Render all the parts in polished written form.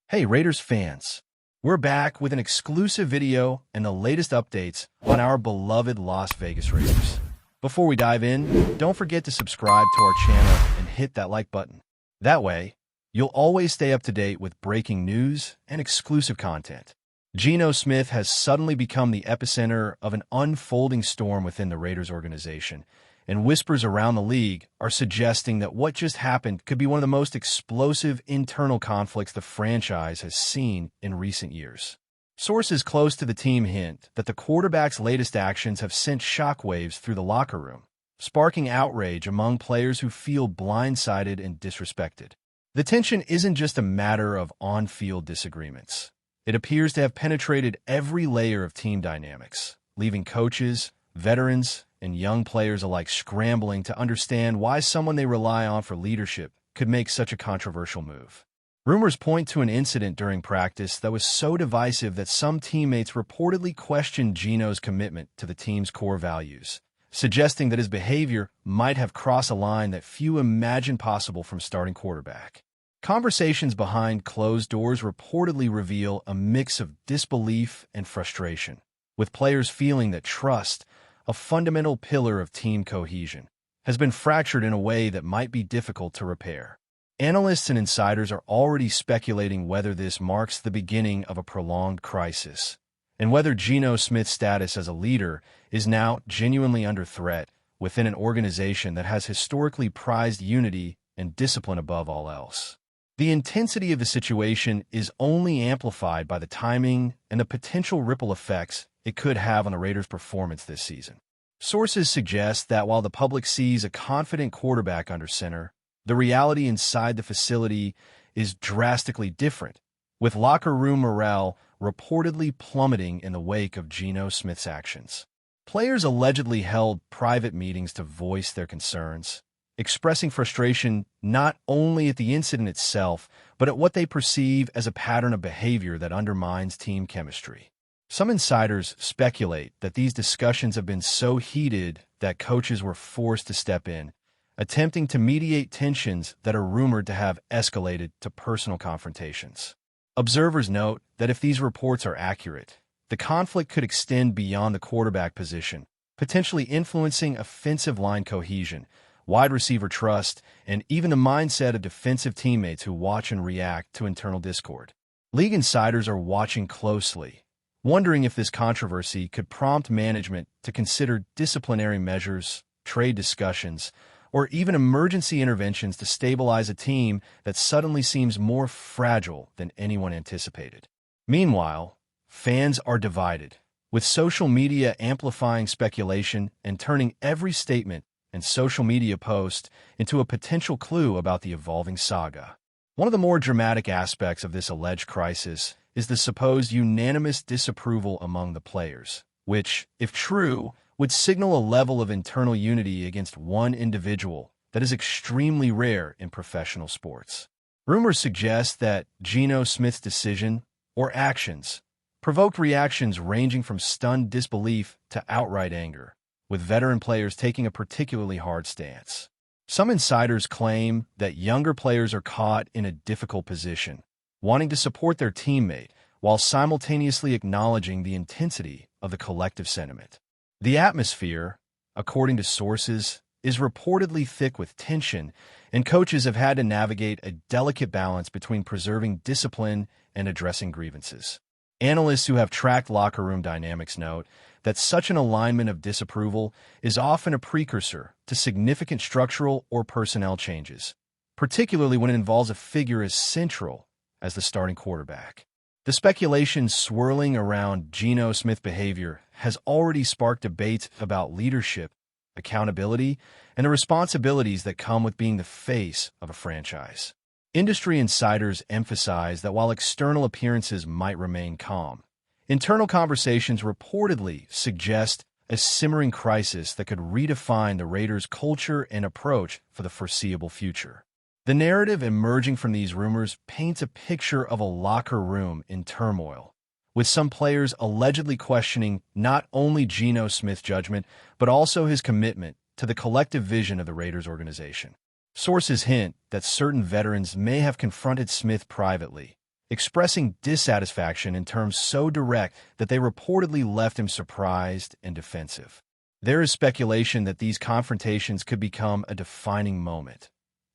Hey Raiders fans, we're back with an exclusive video and the latest updates on our beloved Las Vegas Raiders. Before we dive in, don't forget to subscribe to our channel and hit that like button. That way, you'll always stay up to date with breaking news and exclusive content. Geno Smith has suddenly become the epicenter of an unfolding storm within the Raiders organization, and whispers around the league are suggesting that what just happened could be one of the most explosive internal conflicts the franchise has seen in recent years. Sources close to the team hint that the quarterback's latest actions have sent shockwaves through the locker room, sparking outrage among players who feel blindsided and disrespected. The tension isn't just a matter of on-field disagreements. It appears to have penetrated every layer of team dynamics, leaving coaches, veterans, and young players alike scrambling to understand why someone they rely on for leadership could make such a controversial move. Rumors point to an incident during practice that was so divisive that some teammates reportedly questioned Geno's commitment to the team's core values, suggesting that his behavior might have crossed a line that few imagined possible from starting quarterback. Conversations behind closed doors reportedly reveal a mix of disbelief and frustration, with players feeling that trust, a fundamental pillar of team cohesion, has been fractured in a way that might be difficult to repair. Analysts and insiders are already speculating whether this marks the beginning of a prolonged crisis, and whether Geno Smith's status as a leader is now genuinely under threat within an organization that has historically prized unity and discipline above all else. The intensity of the situation is only amplified by the timing and the potential ripple effects it could have on the Raiders' performance this season. Sources suggest that while the public sees a confident quarterback under center, the reality inside the facility is drastically different, with locker room morale reportedly plummeting in the wake of Geno Smith's actions. Players allegedly held private meetings to voice their concerns, expressing frustration not only at the incident itself, but at what they perceive as a pattern of behavior that undermines team chemistry. Some insiders speculate that these discussions have been so heated that coaches were forced to step in, attempting to mediate tensions that are rumored to have escalated to personal confrontations. Observers note that if these reports are accurate, the conflict could extend beyond the quarterback position, potentially influencing offensive line cohesion, wide receiver trust, and even the mindset of defensive teammates who watch and react to internal discord. League insiders are watching closely, wondering if this controversy could prompt management to consider disciplinary measures, trade discussions, or even emergency interventions to stabilize a team that suddenly seems more fragile than anyone anticipated. Meanwhile, fans are divided, with social media amplifying speculation and turning every statement and social media post into a potential clue about the evolving saga. One of the more dramatic aspects of this alleged crisis is the supposed unanimous disapproval among the players, which, if true, would signal a level of internal unity against one individual that is extremely rare in professional sports. Rumors suggest that Geno Smith's decision or actions provoked reactions ranging from stunned disbelief to outright anger, with veteran players taking a particularly hard stance. Some insiders claim that younger players are caught in a difficult position, wanting to support their teammate while simultaneously acknowledging the intensity of the collective sentiment. The atmosphere, according to sources, is reportedly thick with tension, and coaches have had to navigate a delicate balance between preserving discipline and addressing grievances. Analysts who have tracked locker room dynamics note that such an alignment of disapproval is often a precursor to significant structural or personnel changes, particularly when it involves a figure as central as the starting quarterback. The speculation swirling around Geno Smith behavior has already sparked debates about leadership, accountability, and the responsibilities that come with being the face of a franchise. Industry insiders emphasize that while external appearances might remain calm, internal conversations reportedly suggest a simmering crisis that could redefine the Raiders' culture and approach for the foreseeable future. The narrative emerging from these rumors paints a picture of a locker room in turmoil, with some players allegedly questioning not only Geno Smith's judgment, but also his commitment to the collective vision of the Raiders organization. Sources hint that certain veterans may have confronted Smith privately, expressing dissatisfaction in terms so direct that they reportedly left him surprised and defensive. There is speculation that these confrontations could become a defining moment,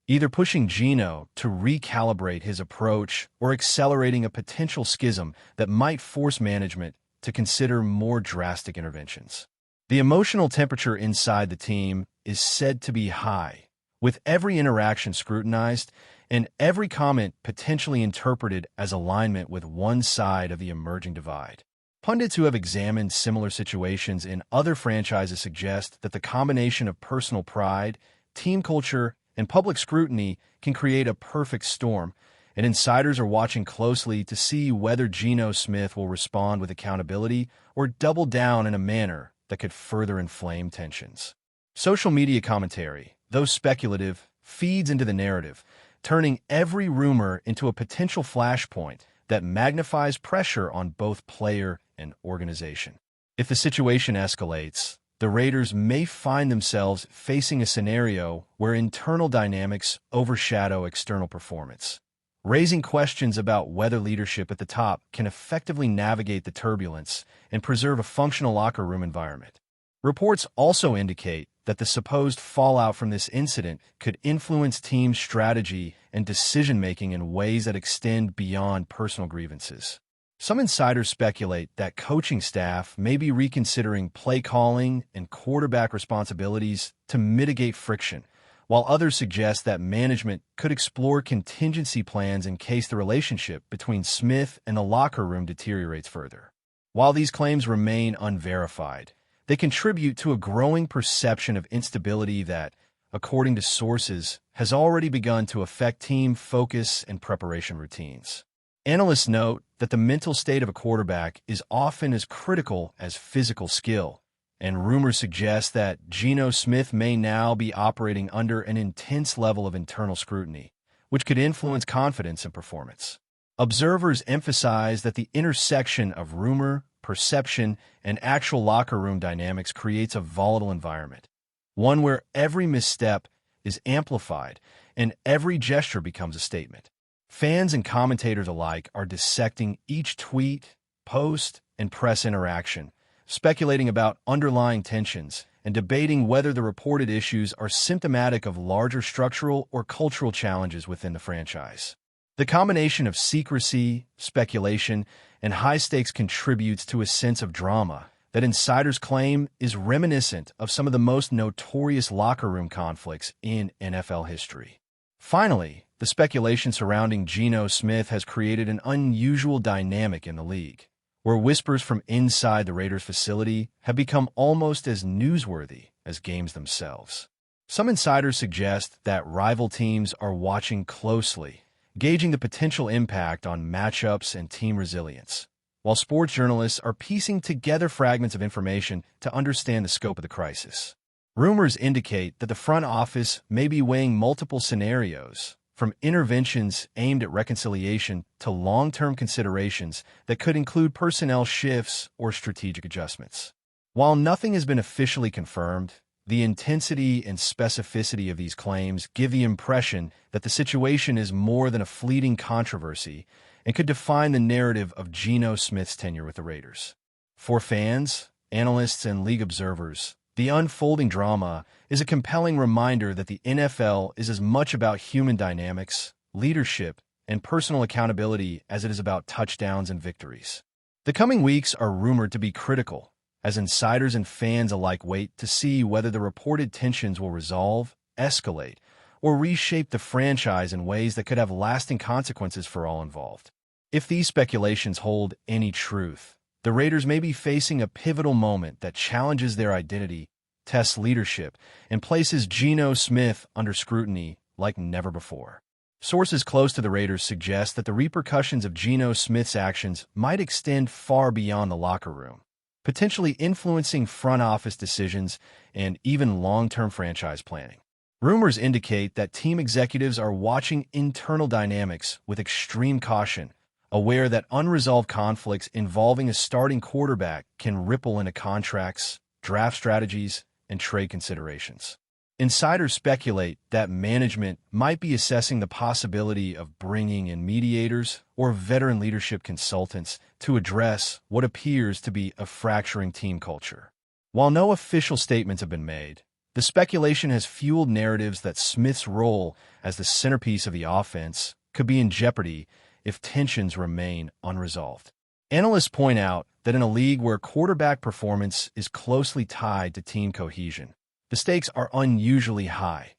either pushing GENO to recalibrate his approach or accelerating a potential schism that might force management to consider more drastic interventions. The emotional temperature inside the team is said to be high, with every interaction scrutinized and every comment potentially interpreted as alignment with one side of the emerging divide. Pundits who have examined similar situations in other franchises suggest that the combination of personal pride, team culture, and public scrutiny can create a perfect storm, and insiders are watching closely to see whether GENO Smith will respond with accountability or double down in a manner that could further inflame tensions. Social media commentary, though speculative, feeds into the narrative, turning every rumor into a potential flashpoint that magnifies pressure on both player and organization. If the situation escalates, the Raiders may find themselves facing a scenario where internal dynamics overshadow external performance, raising questions about whether leadership at the top can effectively navigate the turbulence and preserve a functional locker room environment. Reports also indicate that the supposed fallout from this incident could influence team strategy and decision-making in ways that extend beyond personal grievances. Some insiders speculate that coaching staff may be reconsidering play calling and quarterback responsibilities to mitigate friction, while others suggest that management could explore contingency plans in case the relationship between Smith and the locker room deteriorates further. While these claims remain unverified, they contribute to a growing perception of instability that, according to sources, has already begun to affect team focus and preparation routines. Analysts note that the mental state of a quarterback is often as critical as physical skill, and rumors suggest that GENO Smith may now be operating under an intense level of internal scrutiny, which could influence confidence and performance. Observers emphasize that the intersection of rumor, perception, and actual locker room dynamics creates a volatile environment, one where every misstep is amplified and every gesture becomes a statement. Fans and commentators alike are dissecting each tweet, post, and press interaction, speculating about underlying tensions and debating whether the reported issues are symptomatic of larger structural or cultural challenges within the franchise. The combination of secrecy, speculation, and high stakes contributes to a sense of drama that insiders claim is reminiscent of some of the most notorious locker room conflicts in NFL history. Finally, the speculation surrounding GENO Smith has created an unusual dynamic in the league, where whispers from inside the Raiders facility have become almost as newsworthy as games themselves. Some insiders suggest that rival teams are watching closely, gauging the potential impact on matchups and team resilience, while sports journalists are piecing together fragments of information to understand the scope of the crisis. Rumors indicate that the front office may be weighing multiple scenarios, from interventions aimed at reconciliation to long-term considerations that could include personnel shifts or strategic adjustments. While nothing has been officially confirmed, the intensity and specificity of these claims give the impression that the situation is more than a fleeting controversy and could define the narrative of GENO Smith's tenure with the Raiders. For fans, analysts, and league observers, the unfolding drama is a compelling reminder that the NFL is as much about human dynamics, leadership, and personal accountability as it is about touchdowns and victories. The coming weeks are rumored to be critical, as insiders and fans alike wait to see whether the reported tensions will resolve, escalate, or reshape the franchise in ways that could have lasting consequences for all involved. If these speculations hold any truth, the Raiders may be facing a pivotal moment that challenges their identity, tests leadership, and places GENO Smith under scrutiny like never before. Sources close to the Raiders suggest that the repercussions of GENO Smith's actions might extend far beyond the locker room, potentially influencing front office decisions and even long-term franchise planning. Rumors indicate that team executives are watching internal dynamics with extreme caution, aware that unresolved conflicts involving a starting quarterback can ripple into contracts, draft strategies, and trade considerations. Insiders speculate that management might be assessing the possibility of bringing in mediators or veteran leadership consultants to address what appears to be a fracturing team culture. While no official statements have been made, the speculation has fueled narratives that Smith's role as the centerpiece of the offense could be in jeopardy if tensions remain unresolved. Analysts point out that in a league where quarterback performance is closely tied to team cohesion, the stakes are unusually high.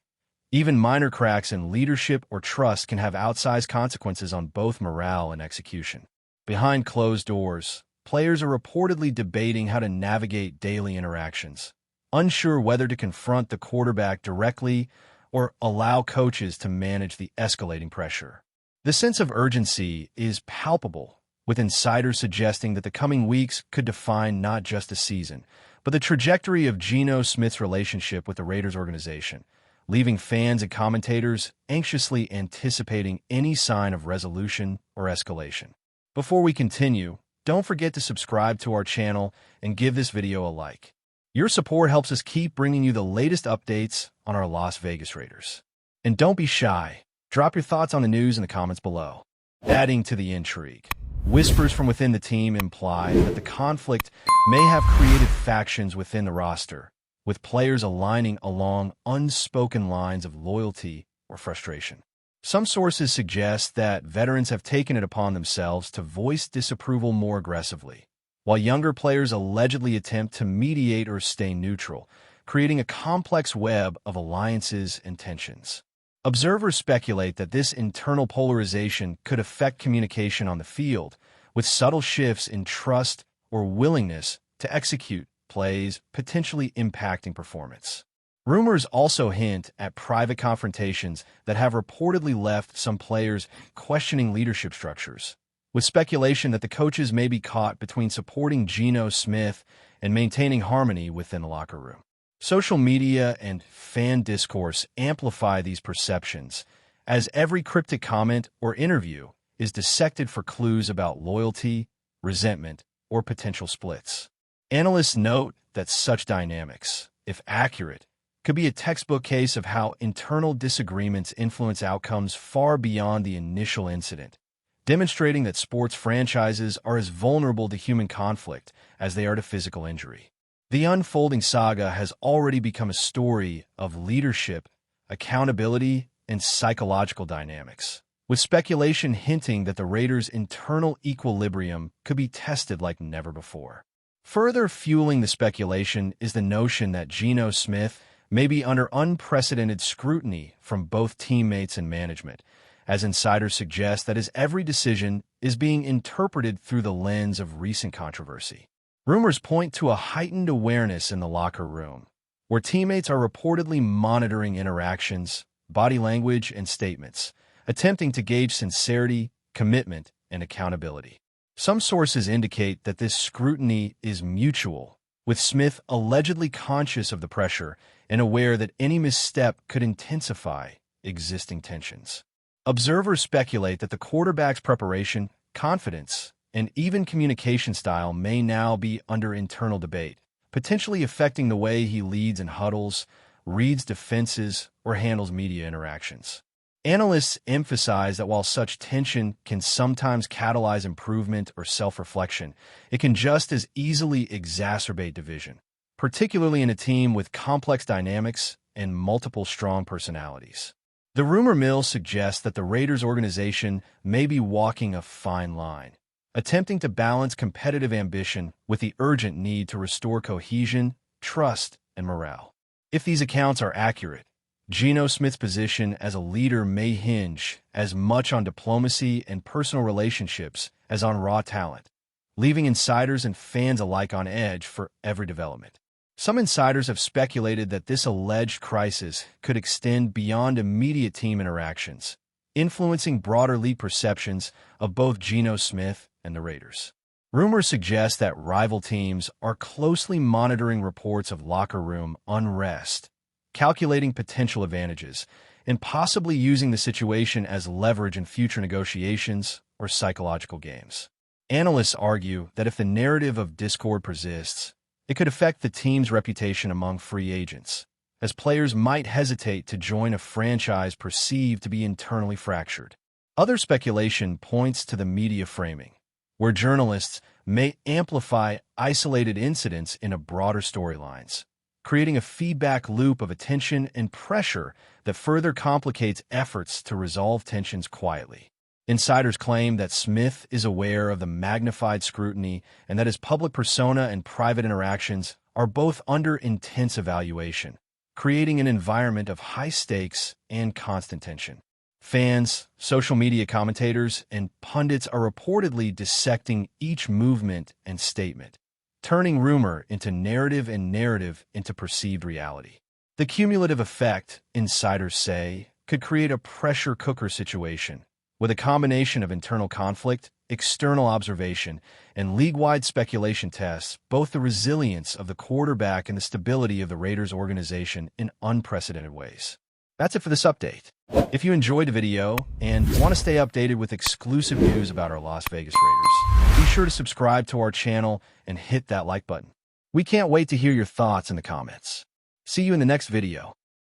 Even minor cracks in leadership or trust can have outsized consequences on both morale and execution. Behind closed doors, players are reportedly debating how to navigate daily interactions, unsure whether to confront the quarterback directly or allow coaches to manage the escalating pressure. The sense of urgency is palpable, with insiders suggesting that the coming weeks could define not just a season, but the trajectory of Geno Smith's relationship with the Raiders organization, leaving fans and commentators anxiously anticipating any sign of resolution or escalation. Before we continue, don't forget to subscribe to our channel and give this video a like. Your support helps us keep bringing you the latest updates on our Las Vegas Raiders. And don't be shy. Drop your thoughts on the news in the comments below. Adding to the intrigue, whispers from within the team imply that the conflict may have created factions within the roster, with players aligning along unspoken lines of loyalty or frustration. Some sources suggest that veterans have taken it upon themselves to voice disapproval more aggressively, while younger players allegedly attempt to mediate or stay neutral, creating a complex web of alliances and tensions. Observers speculate that this internal polarization could affect communication on the field, with subtle shifts in trust or willingness to execute plays potentially impacting performance. Rumors also hint at private confrontations that have reportedly left some players questioning leadership structures, with speculation that the coaches may be caught between supporting Geno Smith and maintaining harmony within the locker room. Social media and fan discourse amplify these perceptions, as every cryptic comment or interview is dissected for clues about loyalty, resentment, or potential splits. Analysts note that such dynamics, if accurate, could be a textbook case of how internal disagreements influence outcomes far beyond the initial incident, demonstrating that sports franchises are as vulnerable to human conflict as they are to physical injury. The unfolding saga has already become a story of leadership, accountability, and psychological dynamics, with speculation hinting that the Raiders' internal equilibrium could be tested like never before. Further fueling the speculation is the notion that Geno Smith may be under unprecedented scrutiny from both teammates and management, as insiders suggest that his every decision is being interpreted through the lens of recent controversy. Rumors point to a heightened awareness in the locker room, where teammates are reportedly monitoring interactions, body language, and statements, attempting to gauge sincerity, commitment, and accountability. Some sources indicate that this scrutiny is mutual, with Smith allegedly conscious of the pressure and aware that any misstep could intensify existing tensions. Observers speculate that the quarterback's preparation, confidence, and even communication style may now be under internal debate, potentially affecting the way he leads in huddles, reads defenses, or handles media interactions. Analysts emphasize that while such tension can sometimes catalyze improvement or self-reflection, it can just as easily exacerbate division, particularly in a team with complex dynamics and multiple strong personalities. The rumor mill suggests that the Raiders organization may be walking a fine line, attempting to balance competitive ambition with the urgent need to restore cohesion, trust, and morale. If these accounts are accurate, Geno Smith's position as a leader may hinge as much on diplomacy and personal relationships as on raw talent, leaving insiders and fans alike on edge for every development. Some insiders have speculated that this alleged crisis could extend beyond immediate team interactions, influencing broader league perceptions of both Geno Smith and the Raiders. Rumors suggest that rival teams are closely monitoring reports of locker room unrest, calculating potential advantages, and possibly using the situation as leverage in future negotiations or psychological games. Analysts argue that if the narrative of discord persists, it could affect the team's reputation among free agents, as players might hesitate to join a franchise perceived to be internally fractured. Other speculation points to the media framing, where journalists may amplify isolated incidents into broader storylines, creating a feedback loop of attention and pressure that further complicates efforts to resolve tensions quietly. Insiders claim that Smith is aware of the magnified scrutiny and that his public persona and private interactions are both under intense evaluation, creating an environment of high stakes and constant tension. Fans, social media commentators, and pundits are reportedly dissecting each movement and statement, turning rumor into narrative and narrative into perceived reality. The cumulative effect, insiders say, could create a pressure cooker situation, with a combination of internal conflict, external observation, and league-wide speculation tests both the resilience of the quarterback and the stability of the Raiders organization in unprecedented ways. That's it for this update. If you enjoyed the video and want to stay updated with exclusive news about our Las Vegas Raiders, be sure to subscribe to our channel and hit that like button. We can't wait to hear your thoughts in the comments. See you in the next video.